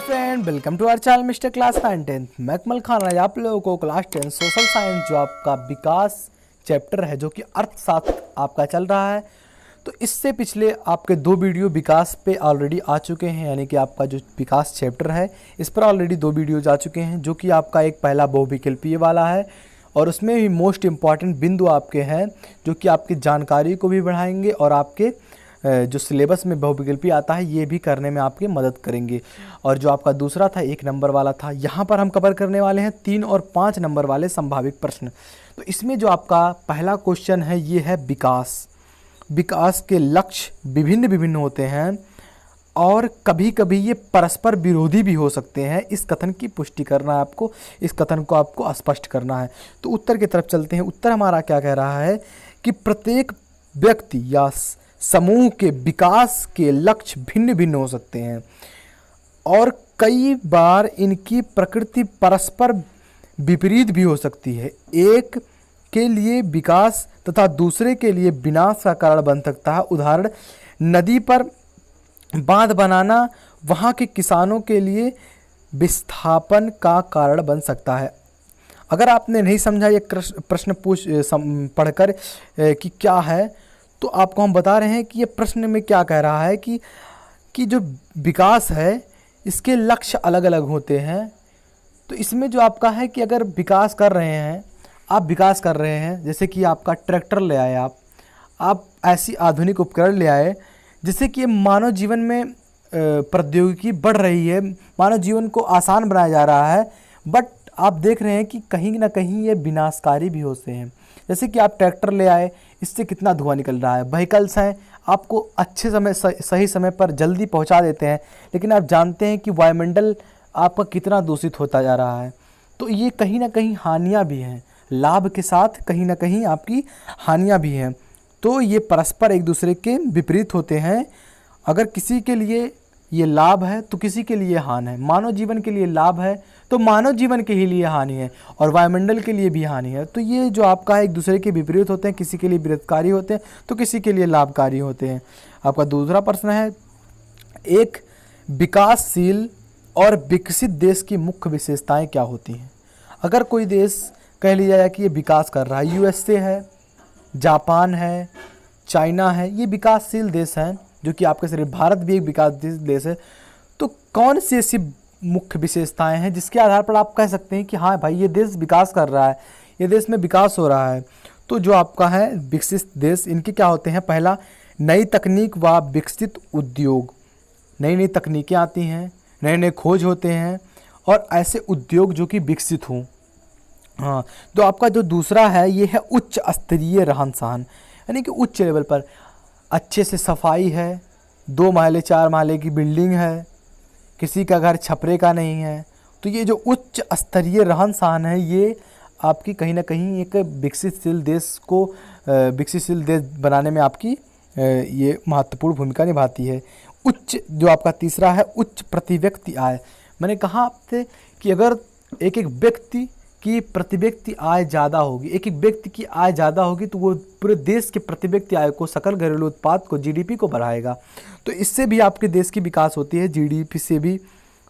Friend, welcome to our channel mister class 9-10। मैं अकमल खान आज आप लोगों को क्लास 10 सोशल साइंस जो आपका विकास चैप्टर है जो कि अर्थशास्त्र आपका चल रहा है। तो इससे पिछले आपके दो वीडियो विकास पे ऑलरेडी आ चुके हैं, यानी कि आपका जो विकास चैप्टर है इस पर ऑलरेडी दो वीडियो जा चुके हैं, जो कि आपका एक पहला बहुविकल्पीय वाला है और उसमें भी मोस्ट इम्पॉर्टेंट बिंदु आपके हैं जो कि आपकी जानकारी को भी बढ़ाएंगे और आपके जो सिलेबस में बहुविकल्पी आता है ये भी करने में आपकी मदद करेंगे। और जो आपका दूसरा था 1 नंबर वाला था, यहाँ पर हम कवर करने वाले हैं 3 और 5 नंबर वाले संभावित प्रश्न। तो इसमें जो आपका पहला क्वेश्चन है ये है विकास। विकास के लक्ष्य विभिन्न होते हैं और कभी कभी ये परस्पर विरोधी भी हो सकते हैं। इस कथन की पुष्टि करना है आपको, इस कथन को आपको स्पष्ट करना है। तो उत्तर की तरफ चलते हैं। उत्तर हमारा क्या कह रहा है कि प्रत्येक व्यक्ति या समूह के विकास के लक्ष्य भिन्न हो सकते हैं और कई बार इनकी प्रकृति परस्पर विपरीत भी हो सकती है। एक के लिए विकास तथा दूसरे के लिए विनाश का कारण बन सकता है। उदाहरण, नदी पर बांध बनाना वहाँ के किसानों के लिए विस्थापन का कारण बन सकता है। अगर आपने नहीं समझा ये प्रश्न पढ़कर कि क्या है, तो आपको हम बता रहे हैं कि ये प्रश्न में क्या कह रहा है कि जो विकास है इसके लक्ष्य अलग अलग होते हैं। तो इसमें जो आपका है कि अगर विकास कर रहे हैं, आप विकास कर रहे हैं, जैसे कि आपका ट्रैक्टर ले आए, आप ऐसी आधुनिक उपकरण ले आए जिससे कि मानव जीवन में प्रौद्योगिकी बढ़ रही है, मानव जीवन को आसान बनाया जा रहा है, बट आप देख रहे हैं कि कहीं ना कहीं ये विनाशकारी भी होते हैं। जैसे कि आप ट्रैक्टर ले आए, इससे कितना धुआं निकल रहा है। व्हीकल्स हैं, आपको अच्छे समय सही समय पर जल्दी पहुंचा देते हैं, लेकिन आप जानते हैं कि वायुमंडल आपका कितना दूषित होता जा रहा है। तो ये कहीं ना कहीं हानियां भी हैं, लाभ के साथ कहीं ना कहीं आपकी हानियां भी हैं। तो ये परस्पर एक दूसरे के विपरीत होते हैं। अगर किसी के लिए ये लाभ है तो किसी के लिए हानि है। मानव जीवन के लिए लाभ है तो मानव जीवन के ही लिए हानि है और वायुमंडल के लिए भी हानि है। तो ये जो आपका है एक दूसरे के विपरीत होते हैं, किसी के लिए विरोधकारी होते हैं तो किसी के लिए लाभकारी होते हैं। आपका दूसरा प्रश्न है, एक विकासशील और विकसित देश की मुख्य विशेषताएं क्या होती हैं। अगर कोई देश कह लिया जाए कि ये विकास कर रहा है, यूएसए है, जापान है, चाइना है, ये विकासशील देश हैं, जो कि आपके सिर्फ भारत भी एक विकासशील देश है। तो कौन सी ऐसी मुख्य विशेषताएं हैं जिसके आधार पर आप कह सकते हैं कि हाँ भाई ये देश विकास कर रहा है, ये देश में विकास हो रहा है। तो जो आपका है विकसित देश, इनके क्या होते हैं, पहला, नई तकनीक व विकसित उद्योग। नई नई तकनीकें आती हैं, नए नए खोज होते हैं और ऐसे उद्योग जो कि विकसित हों। हाँ, तो आपका जो दूसरा है ये है उच्च स्तरीय रहन सहन, यानी कि उच्च लेवल पर अच्छे से सफाई है, 2 महले 4 महले की बिल्डिंग है, किसी का घर छपरे का नहीं है। तो ये जो उच्च स्तरीय रहन सहन है ये आपकी कहीं ना कहीं एक विकसितशील देश को विकसितशील देश बनाने में आपकी ये महत्वपूर्ण भूमिका निभाती है। उच्च जो आपका तीसरा है, उच्च प्रति व्यक्ति आय। मैंने कहा आपसे कि अगर एक व्यक्ति की प्रति व्यक्ति आय ज़्यादा होगी, एक व्यक्ति की आय ज़्यादा होगी तो वो पूरे देश के प्रति व्यक्ति आय को, सकल घरेलू उत्पाद को, जीडीपी को बढ़ाएगा। तो इससे भी आपके देश की विकास होती है, जीडीपी से भी।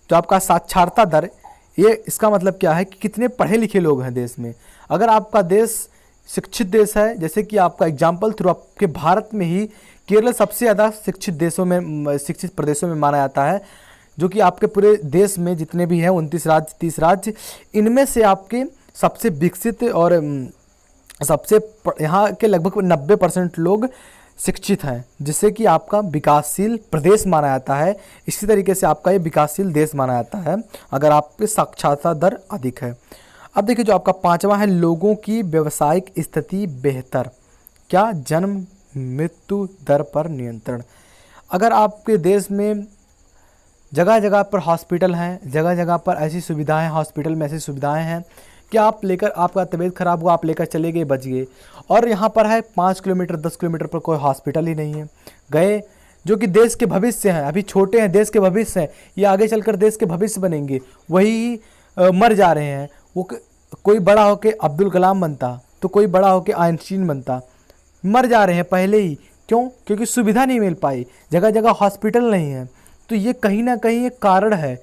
तो आपका साक्षरता दर, ये इसका मतलब क्या है कि कितने पढ़े लिखे लोग हैं देश में। अगर आपका देश शिक्षित देश है, जैसे कि आपका एग्जाम्पल थ्रू आपके भारत में ही केरल सबसे ज़्यादा शिक्षित देशों में, शिक्षित प्रदेशों में माना जाता है, जो कि आपके पूरे देश में जितने भी हैं 29 राज्य 30 राज्य, इनमें से आपके सबसे विकसित और सबसे यहाँ के लगभग 90% लोग शिक्षित हैं, जिससे कि आपका विकासशील प्रदेश माना जाता है। इसी तरीके से आपका ये विकासशील देश माना जाता है अगर आप पे साक्षरता दर अधिक है। अब देखिए जो आपका 5वां है, लोगों की व्यावसायिक स्थिति बेहतर। क्या, जन्म मृत्यु दर पर नियंत्रण। अगर आपके देश में जगह जगह पर हॉस्पिटल हैं, जगह जगह पर ऐसी सुविधाएं, हॉस्पिटल में ऐसी सुविधाएं हैं कि आप लेकर, आपका तबीयत खराब हुआ, आप लेकर चले गए, बच गए। और यहाँ पर है 5 किलोमीटर 10 किलोमीटर पर कोई हॉस्पिटल ही नहीं है। गए, जो कि देश के भविष्य हैं, अभी छोटे हैं, देश के भविष्य हैं, ये आगे चलकर देश के भविष्य बनेंगे, वही मर जा रहे हैं। वो कोई बड़ा होकर अब्दुल कलाम बनता तो कोई बड़ा होकर आइंस्टीन बनता, मर जा रहे हैं पहले ही। क्यों? क्योंकि सुविधा नहीं मिल पाई, जगह जगह हॉस्पिटल नहीं है। तो ये कहीं ना कहीं एक कारण है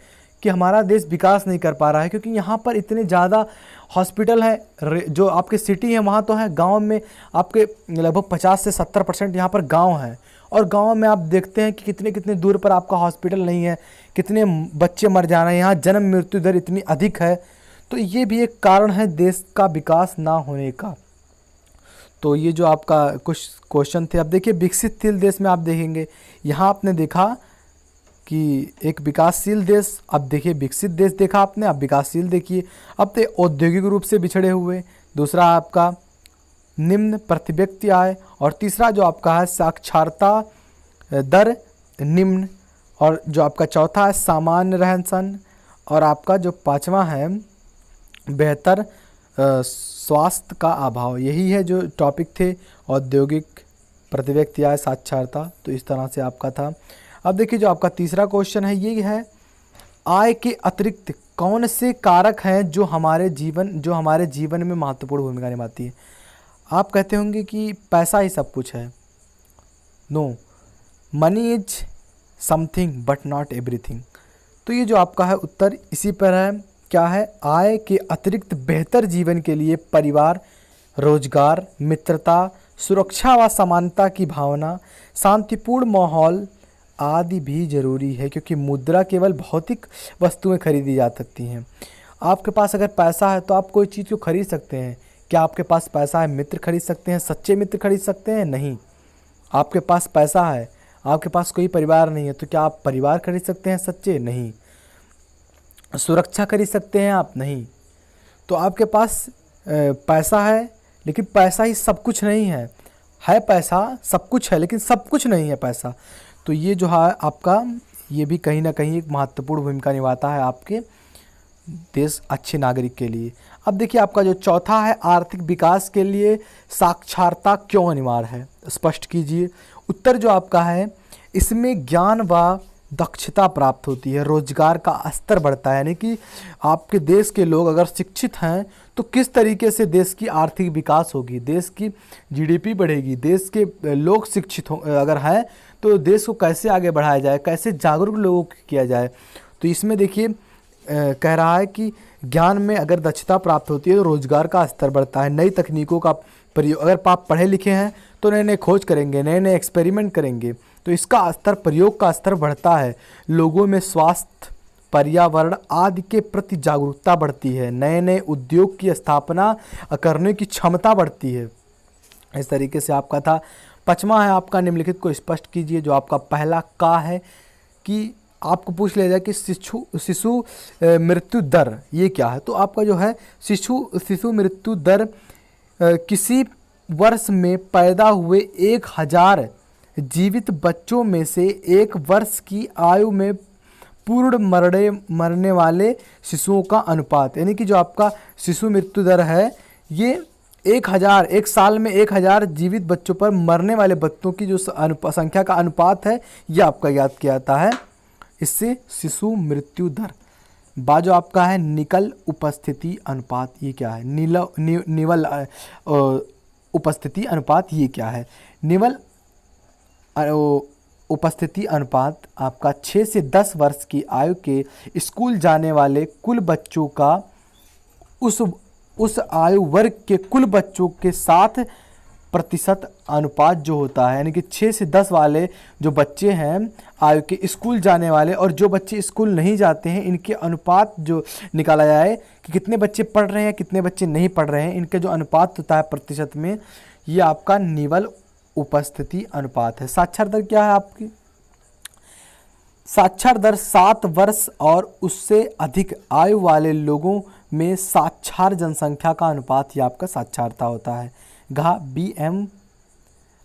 कि हमारा देश विकास नहीं कर पा रहा है, क्योंकि यहाँ पर इतने ज़्यादा हॉस्पिटल हैं। जो आपके सिटी है वहाँ तो है, गांव में आपके लगभग 50 से 70% यहाँ पर गांव हैं, और गांव में आप देखते हैं कि कितने कितने दूर पर आपका हॉस्पिटल नहीं है, कितने बच्चे मर जा रहे हैं, यहाँ जन्म मृत्यु दर इतनी अधिक है। तो ये भी एक कारण है देश का विकास ना होने का। तो ये जो आपका कुछ क्वेश्चन थे। अब देखिए विकसितशील देश में आप देखेंगे, यहाँ आपने देखा कि एक विकासशील देश, अब देखिए विकसित देश देखा आपने, अब विकासशील देखिए। अब तो औद्योगिक रूप से बिछड़े हुए, दूसरा आपका निम्न प्रति व्यक्ति आय, और तीसरा जो आपका है साक्षरता दर निम्न, और जो आपका चौथा है सामान्य रहन सहन, और आपका जो पांचवा है बेहतर स्वास्थ्य का अभाव। यही है जो टॉपिक थे, औद्योगिक, प्रति व्यक्ति आय, साक्षरता। तो इस तरह से आपका था। अब देखिए जो आपका तीसरा क्वेश्चन है ये है, आय के अतिरिक्त कौन से कारक हैं जो हमारे जीवन में महत्वपूर्ण भूमिका निभाती है। आप कहते होंगे कि पैसा ही सब कुछ है। No, money is something but not everything. तो ये जो आपका है उत्तर इसी पर है। क्या है? आय के अतिरिक्त बेहतर जीवन के लिए परिवार, रोजगार, मित्रता, सुरक्षा व समानता की भावना, शांतिपूर्ण माहौल आदि भी जरूरी है, क्योंकि मुद्रा केवल भौतिक वस्तुएं खरीदी जा सकती हैं। आपके पास अगर पैसा है तो आप कोई चीज़ को खरीद सकते हैं। क्या आपके पास पैसा है मित्र खरीद सकते हैं, सच्चे मित्र खरीद सकते हैं? नहीं। आपके पास पैसा है, आपके पास कोई परिवार नहीं है, तो क्या आप परिवार खरीद सकते हैं सच्चे? नहीं। सुरक्षा खरीद सकते हैं आप? नहीं। तो आपके पास पैसा है, लेकिन पैसा ही सब कुछ नहीं है। पैसा सब कुछ है, लेकिन सब कुछ नहीं है पैसा। तो ये जो है आपका, ये भी कहीं ना कहीं एक महत्वपूर्ण भूमिका निभाता है आपके देश अच्छे नागरिक के लिए। अब देखिए आपका जो चौथा है, आर्थिक विकास के लिए साक्षरता क्यों अनिवार्य है, स्पष्ट कीजिए। उत्तर जो आपका है, इसमें ज्ञान व दक्षता प्राप्त होती है, रोजगार का स्तर बढ़ता है। यानी कि आपके देश के लोग अगर शिक्षित हैं तो किस तरीके से देश की आर्थिक विकास होगी, देश की जीडीपी बढ़ेगी, देश के लोग शिक्षित हो अगर हैं तो देश को कैसे आगे बढ़ाया जाए, कैसे जागरूक लोगों को किया जाए। तो इसमें देखिए कह रहा है कि ज्ञान में अगर दक्षता प्राप्त होती है तो रोजगार का स्तर बढ़ता है, नई तकनीकों का प्रयोग, अगर आप पढ़े लिखे हैं तो नए नए खोज करेंगे, नए नए एक्सपेरिमेंट करेंगे, तो इसका स्तर, प्रयोग का स्तर बढ़ता है। लोगों में स्वास्थ्य, पर्यावरण आदि के प्रति जागरूकता बढ़ती है, नए नए उद्योग की स्थापना करने की क्षमता बढ़ती है। इस तरीके से आपका था। पांचवा है आपका, निम्नलिखित को स्पष्ट कीजिए। जो आपका पहला का है कि आपको पूछ लिया जाए कि शिशु मृत्यु दर ये क्या है। तो आपका जो है शिशु मृत्यु दर किसी वर्ष में पैदा हुए 1000 जीवित बच्चों में से 1 वर्ष की आयु में पूर्ण मरने वाले शिशुओं का अनुपात। यानी कि जो आपका शिशु मृत्यु दर है ये 1000, एक साल में 1000 जीवित बच्चों पर मरने वाले बच्चों की जो संख्या का अनुपात है ये आपका याद किया जाता है इससे शिशु मृत्यु दर। जो आपका है निकल उपस्थिति अनुपात, ये क्या है? निवल उपस्थिति अनुपात ये क्या है? निवल उपस्थिति अनुपात आपका 6 से 10 वर्ष की आयु के स्कूल जाने वाले कुल बच्चों का उस आयु वर्ग के कुल बच्चों के 7% अनुपात जो होता है। यानी कि 6 से 10 वाले जो बच्चे हैं आयु के स्कूल जाने वाले, और जो बच्चे स्कूल नहीं जाते हैं, इनके अनुपात जो निकाला जाए कि कितने बच्चे पढ़ रहे हैं कितने बच्चे नहीं पढ़ रहे हैं, इनके जो अनुपात होता है प्रतिशत में, ये आपका निवल उपस्थिति अनुपात है। साक्षर दर क्या है आपकी? साक्षर दर 7 वर्ष और उससे अधिक आयु वाले लोगों में साक्षर जनसंख्या का अनुपात, ये आपका साक्षरता होता है।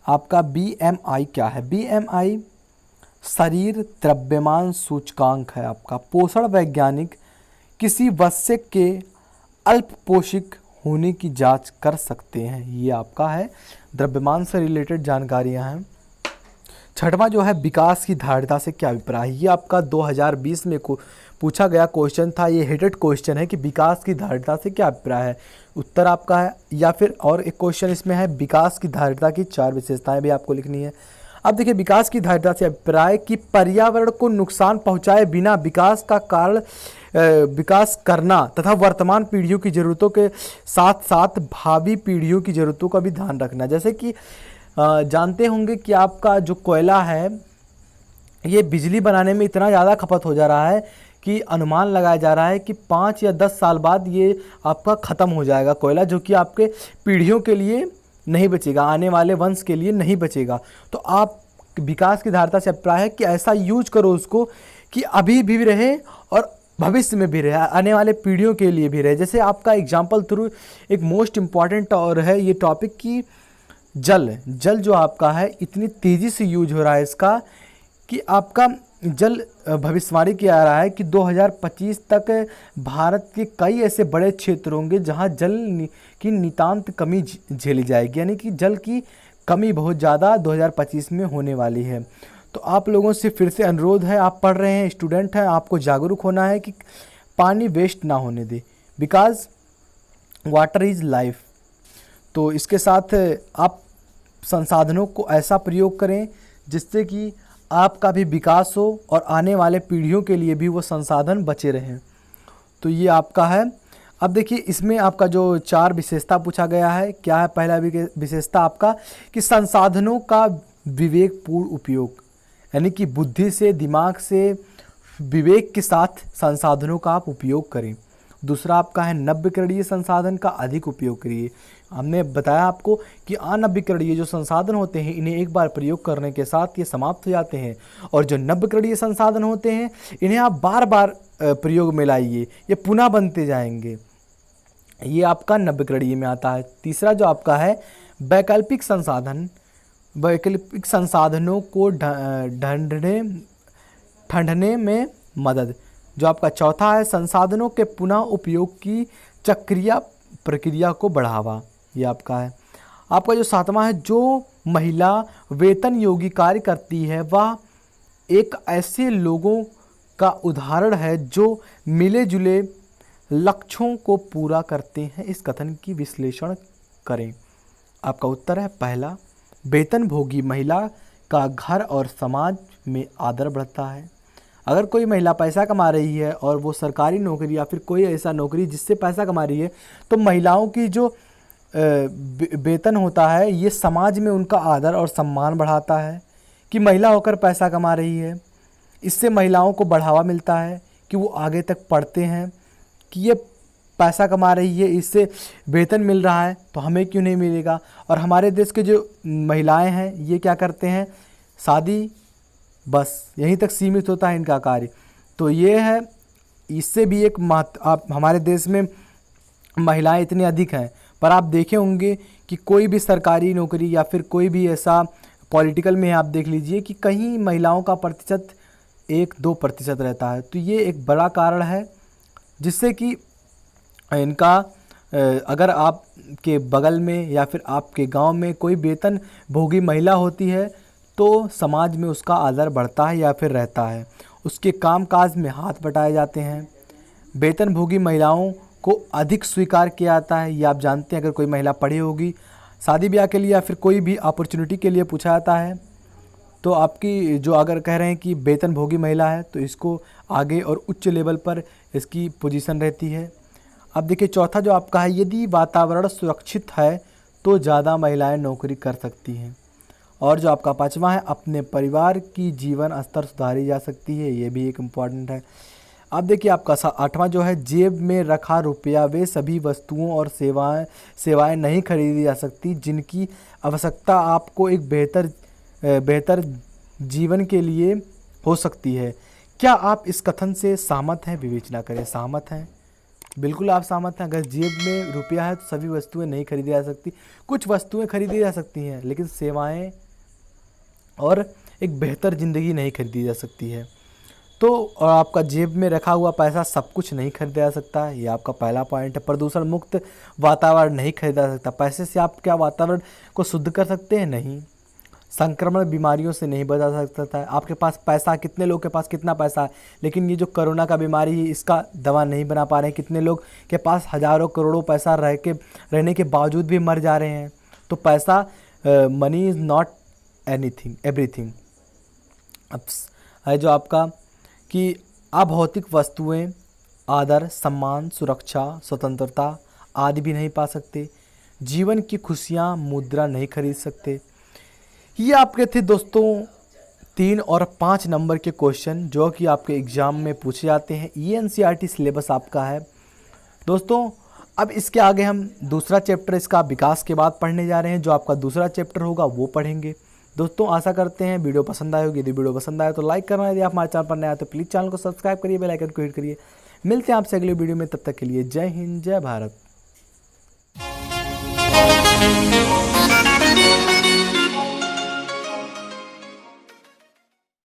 आपका BMI क्या है? BMI शरीर द्रव्यमान सूचकांक है आपका। पोषण वैज्ञानिक किसी वयस्क के अल्प पोषक होने की जांच कर सकते हैं। ये आपका है द्रव्यमान से रिलेटेड जानकारियां हैं। छठवां जो है विकास की धारणा से क्या अभिप्राय है? ये आपका 2020 में पूछा गया क्वेश्चन था। ये हेडेड क्वेश्चन है कि विकास की धारणा से क्या अभिप्राय है। उत्तर आपका है, या फिर और एक क्वेश्चन इसमें है विकास की धारणा की 4 विशेषताएं भी आपको लिखनी है। अब देखिए विकास की धारणा से अभिप्राय कि पर्यावरण को नुकसान पहुंचाए बिना विकास का कारण विकास करना तथा वर्तमान पीढ़ियों की ज़रूरतों के साथ साथ भावी पीढ़ियों की ज़रूरतों का भी ध्यान रखना। जैसे कि जानते होंगे कि आपका जो कोयला है ये बिजली बनाने में इतना ज़्यादा खपत हो जा रहा है कि अनुमान लगाया जा रहा है कि 5 या 10 साल बाद ये आपका ख़त्म हो जाएगा कोयला, जो कि आपके पीढ़ियों के लिए नहीं बचेगा, आने वाले वंश के लिए नहीं बचेगा। तो आप विकास की धारणा से अभिप्राय है कि ऐसा यूज करो उसको कि अभी भी रहे और भविष्य में भी रहे, आने वाले पीढ़ियों के लिए भी रहे। जैसे आपका एग्जाम्पल थ्रू एक मोस्ट इम्पॉर्टेंट और है ये टॉपिक कि जल जो आपका है इतनी तेज़ी से यूज हो रहा है इसका कि आपका जल भविष्यवाणी किया रहा है कि 2025 तक भारत के कई ऐसे बड़े क्षेत्र होंगे जहां जल की नितांत कमी झेली जाएगी, यानी कि जल की कमी बहुत ज़्यादा 2025 में होने वाली है। तो आप लोगों से फिर से अनुरोध है, आप पढ़ रहे हैं, स्टूडेंट हैं, आपको जागरूक होना है कि पानी वेस्ट ना होने दे, बिकॉज वाटर इज़ लाइफ। तो इसके साथ आप संसाधनों को ऐसा प्रयोग करें जिससे कि आपका भी विकास हो और आने वाले पीढ़ियों के लिए भी वो संसाधन बचे रहें। तो ये आपका है। अब देखिए इसमें आपका जो 4 विशेषता पूछा गया है, क्या है पहला विशेषता आपका कि संसाधनों का विवेकपूर्ण उपयोग, यानी कि बुद्धि से, दिमाग से, विवेक के साथ संसाधनों का आप उपयोग करें। दूसरा आपका है नवीकरणीय संसाधन का अधिक उपयोग करिए। हमने बताया आपको कि अनवीकरणीय जो संसाधन होते हैं इन्हें एक बार प्रयोग करने के साथ ये समाप्त हो जाते हैं, और जो नवीकरणीय संसाधन होते हैं इन्हें आप बार बार प्रयोग में लाइए, ये पुनः बनते जाएंगे। ये आपका नवीकरणीय में आता है। तीसरा जो आपका है वैकल्पिक संसाधनों को ढंढने में मदद। जो आपका चौथा है संसाधनों के पुनः उपयोग की चक्रीय प्रक्रिया को बढ़ावा, ये आपका है। आपका जो 7वां है जो महिला वेतन योगी कार्य करती है वह एक ऐसे लोगों का उदाहरण है जो मिले जुले लक्ष्यों को पूरा करते हैं। इस कथन की विश्लेषण करें। आपका उत्तर है पहला, वेतन भोगी महिला का घर और समाज में आदर बढ़ता है। अगर कोई महिला पैसा कमा रही है और वो सरकारी नौकरी या फिर कोई ऐसा नौकरी जिससे पैसा कमा रही है, तो महिलाओं की जो वेतन होता है ये समाज में उनका आदर और सम्मान बढ़ाता है कि महिला होकर पैसा कमा रही है। इससे महिलाओं को बढ़ावा मिलता है कि वो आगे तक पढ़ते हैं कि ये पैसा कमा रही है, इससे वेतन मिल रहा है तो हमें क्यों नहीं मिलेगा। और हमारे देश के जो महिलाएं हैं ये क्या करते हैं, शादी बस यहीं तक सीमित होता है इनका कार्य। तो ये है, इससे भी एक आप हमारे देश में महिलाएं इतनी अधिक हैं, पर आप देखे होंगे कि कोई भी सरकारी नौकरी या फिर कोई भी ऐसा पॉलिटिकल में आप देख लीजिए कि कहीं महिलाओं का प्रतिशत 1-2% रहता है। तो ये एक बड़ा कारण है जिससे कि इनका अगर आपके बगल में या फिर आपके गांव में कोई वेतन भोगी महिला होती है तो समाज में उसका आदर बढ़ता है या फिर रहता है, उसके कामकाज में हाथ बटाए जाते हैं। वेतन भोगी महिलाओं को अधिक स्वीकार किया जाता है। ये आप जानते हैं, अगर कोई महिला पढ़ी होगी, शादी ब्याह के लिए या फिर कोई भी अपॉर्चुनिटी के लिए पूछा जाता है तो आपकी जो अगर कह रहे हैं कि वेतन भोगी महिला है तो इसको आगे और उच्च लेवल पर इसकी पोजीशन रहती है। अब देखिए चौथा जो आपका है, यदि वातावरण सुरक्षित है तो ज़्यादा महिलाएं नौकरी कर सकती हैं। और जो आपका 5वां है, अपने परिवार की जीवन स्तर सुधारी जा सकती है, ये भी एक इम्पॉर्टेंट है। अब देखिए आपका 8वां जो है, जेब में रखा रुपया वे सभी वस्तुओं और सेवाएं नहीं खरीदी जा सकती जिनकी आवश्यकता आपको एक बेहतर जीवन के लिए हो सकती है। क्या आप इस कथन से सहमत हैं? विवेचना करें। सहमत हैं? बिल्कुल आप सहमत हैं। अगर जेब में रुपया है तो सभी वस्तुएं नहीं खरीदी जा सकती, कुछ वस्तुएं खरीदी जा सकती हैं लेकिन सेवाएं और एक बेहतर ज़िंदगी नहीं खरीदी जा सकती है। तो और आपका जेब में रखा हुआ पैसा सब कुछ नहीं खरीदा जा सकता है, ये आपका पहला पॉइंट है। प्रदूषण मुक्त वातावरण नहीं खरीदा जा सकता। पैसे से आप क्या वातावरण को शुद्ध कर सकते हैं? नहीं। संक्रमण बीमारियों से नहीं बचा सकता है। आपके पास पैसा, कितने लोग के पास कितना पैसा है, लेकिन ये जो कोरोना का बीमारी है इसका दवा नहीं बना पा रहे हैं। कितने लोग के पास हज़ारों करोड़ों पैसा रहने के बावजूद भी मर जा रहे हैं। तो पैसा, money is not anything everything. अब है जो आपका कि अभौतिक वस्तुएं आदर, सम्मान, सुरक्षा, स्वतंत्रता आदि भी नहीं पा सकते। जीवन की खुशियां मुद्रा नहीं खरीद सकते। ये आपके थे दोस्तों 3 और 5 नंबर के क्वेश्चन जो कि आपके एग्ज़ाम में पूछे जाते हैं। ये एनसीईआरटी सिलेबस आपका है दोस्तों। अब इसके आगे हम दूसरा चैप्टर इसका विकास के बाद पढ़ने जा रहे हैं। जो आपका दूसरा चैप्टर होगा वो पढ़ेंगे दोस्तों। आशा करते हैं वीडियो पसंद आए होगी। यदि वीडियो पसंद आए तो लाइक करना, यदि आप हमारे चैनल पर नए आए तो प्लीज़ चैनल को सब्सक्राइब करिए, बेल आइकन को हिट करिए। मिलते हैं आपसे अगले वीडियो में, तब तक के लिए जय हिंद, जय भारत।